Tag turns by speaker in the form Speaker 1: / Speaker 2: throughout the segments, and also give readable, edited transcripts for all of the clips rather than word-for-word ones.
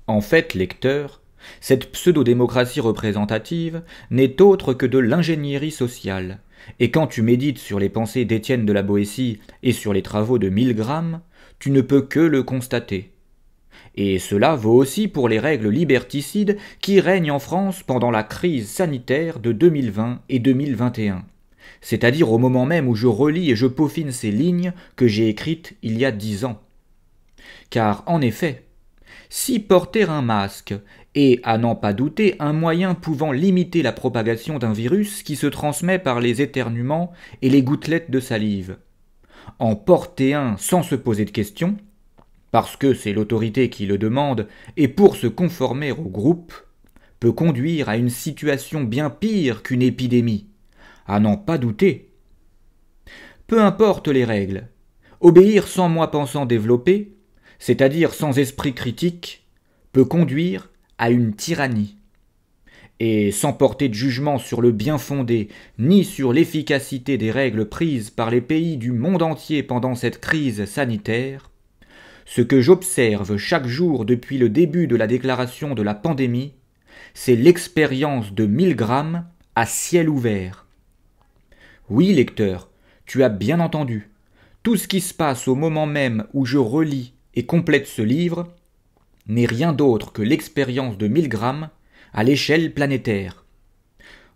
Speaker 1: En fait, lecteur, cette pseudo-démocratie représentative n'est autre que de l'ingénierie sociale, et quand tu médites sur les pensées d'Étienne de la Boétie et sur les travaux de Milgram, tu ne peux que le constater. Et cela vaut aussi pour les règles liberticides qui règnent en France pendant la crise sanitaire de 2020 et 2021, c'est-à-dire au moment même où je relis et je peaufine ces lignes que j'ai écrites il y a 10 ans. Car en effet, si porter un masque est, à n'en pas douter, un moyen pouvant limiter la propagation d'un virus qui se transmet par les éternuements et les gouttelettes de salive, en porter un sans se poser de questions, parce que c'est l'autorité qui le demande et pour se conformer au groupe, peut conduire à une situation bien pire qu'une épidémie, à n'en pas douter. Peu importe les règles, obéir sans moi pensant développé, c'est-à-dire sans esprit critique, peut conduire à une tyrannie. Et sans porter de jugement sur le bien fondé, ni sur l'efficacité des règles prises par les pays du monde entier pendant cette crise sanitaire, ce que j'observe chaque jour depuis le début de la déclaration de la pandémie, c'est l'expérience de Milgram à ciel ouvert. Oui, lecteur, tu as bien entendu. Tout ce qui se passe au moment même où je relis et complète ce livre n'est rien d'autre que l'expérience de Milgram à l'échelle planétaire.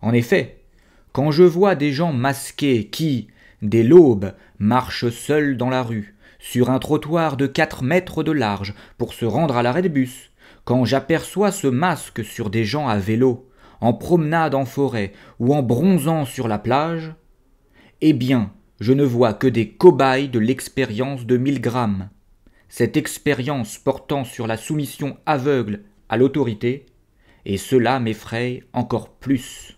Speaker 1: En effet, quand je vois des gens masqués qui, dès l'aube, marchent seuls dans la rue, sur un trottoir de 4 mètres de large pour se rendre à l'arrêt de bus, quand j'aperçois ce masque sur des gens à vélo, en promenade en forêt ou en bronzant sur la plage, eh bien, je ne vois que des cobayes de l'expérience de Milgram. Cette expérience portant sur la soumission aveugle à l'autorité, et cela m'effraie encore plus.